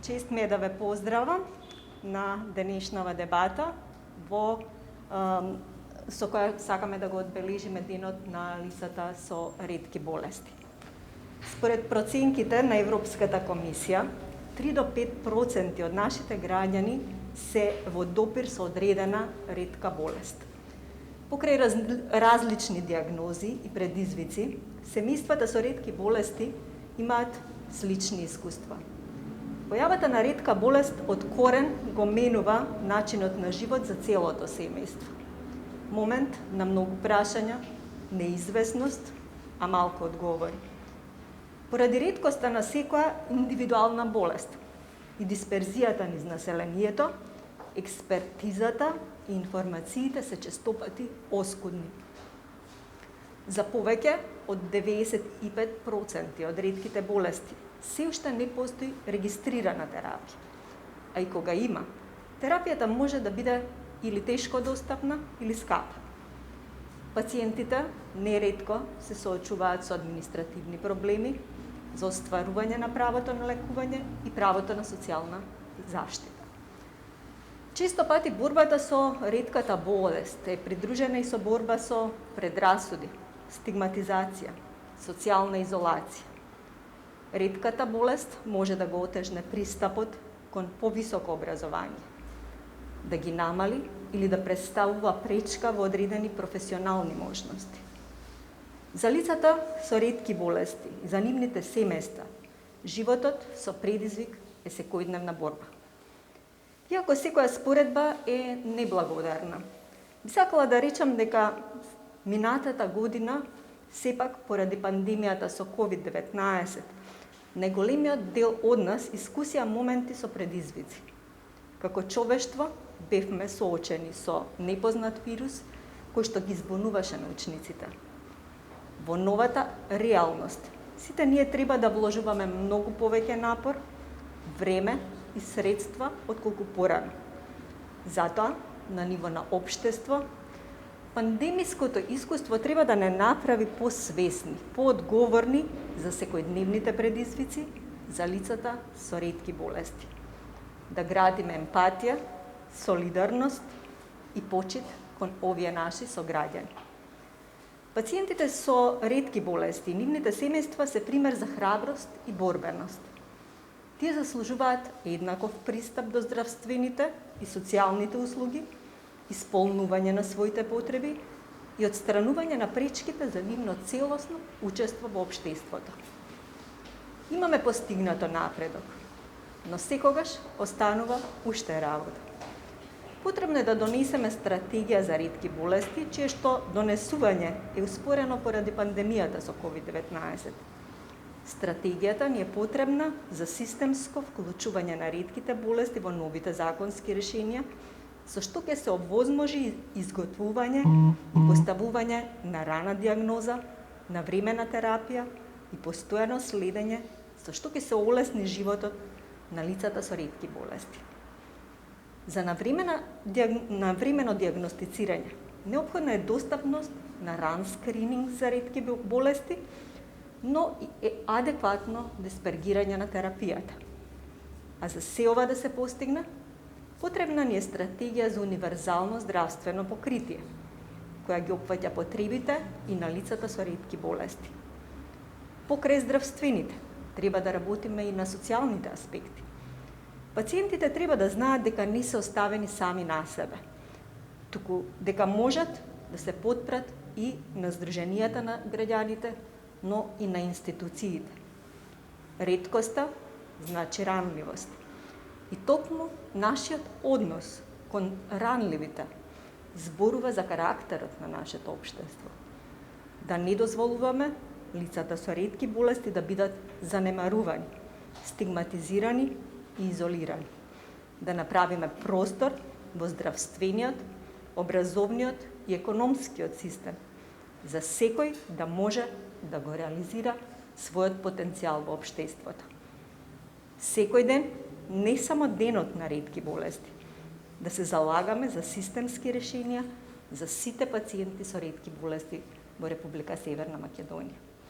Čest mi je, da ve pozdravim na današnja debata, sakame da ga odbeležime denot na lisata so redki bolesti. Spored procenkite na Evropskата комисija, 3 do 5% od našите građani se v dopir so odredena redka bolest. Pokraj različni diagnozi i predizvici, se mistva da so redki bolesti imat slični iskustva. Pojavata na redka bolest od koren go menuva načinot na život za cijelo to semejstvo. Moment na mnogo vprašanja, neizvesnost, a malko odgovori. Pоради redkosta nasekva individualna bolest и дисперзията низ населението, експертизата и информациите се честопати оскудни. За повеќе од 95% од ретките болести се уште не постои регистрирана терапија. А и кога има, терапијата може да биде или тешко достапна, или скапа. Пациентите неретко се соочуваат со административни проблеми за остварување на правото на лекување и правото на социјална заштита. Често пати борбата со ретката болест е придружена и со борба со предрасуди, стигматизација, социјална изолација. Ретката болест може да го отежне пристапот кон повисоко образование, да ги намали или да представува пречка во одредени професионални можности. За лицата со ретки болести и за нивните семејства, животот со предизвик е секојдневна борба. Иако секоја споредба е неблагодарна, би сакала да речам дека минатата година, сепак поради пандемијата со COVID-19, најголемиот дел од нас искусија моменти со предизвици. Како човештво бевме соочени со непознат вирус кој што ги збунуваше научниците. Во новата реалност, сите ние треба да вложуваме многу повеќе напор, време и средства отколку порано. Затоа, на ниво на општество, пандемиското искуство треба да не направи посвесни, поодговорни за секојдневните предизвици за лицата со ретки болести. Да градиме емпатија, солидарност и почит кон овие наши сограѓани. Пациентите со ретки болести и нивните семејства се пример за храброст и борбеност. Тие заслужуваат еднаков пристап до здравствените и социјалните услуги, исполнување на своите потреби и отстранување на пречките за нивно целосно учество во општеството. Имаме постигнато напредок, но секогаш останува уште работа. Потребно е да донесеме стратегија за ретки болести, чие што донесување е успорено поради пандемијата со COVID-19. Стратегијата ни е потребна за системско вклучување на ретките болести во новите законски решенија, со што ќе се овозможи изготвување и поставување на рана диагноза, на времена терапија и постојано следење, со што ќе се олесни животот на лицата со ретки болести. За навремено диагностицирање неопходна е достапност на ран скрининг за ретки болести, но и адекватно диспергирање на терапијата. А за се ова да се постигне, потребна ни е стратегија за универзално здравствено покритие, која ги опфаќа потребите и на лицата со ретки болести. Покрај здравствените, треба да работиме и на социјалните аспекти. Пациентите треба да знаат дека не се оставени сами на себе, туку дека можат да се потпрат и на здруженијата на граѓаните, но и на институциите. Реткоста значи ранливост. И токму нашиот однос кон ранливите зборува за карактерот на нашето општество. Да не дозволуваме лицата со ретки болести да бидат занемарувани, стигматизирани и изолирани. Да направиме простор во здравствениот, образовниот и економскиот систем за секој да може да го реализира својот потенцијал во општеството. Секој ден, не само денот на ретки болести, да се залагаме за системски решенија за сите пациенти со ретки болести во Република Северна Македонија.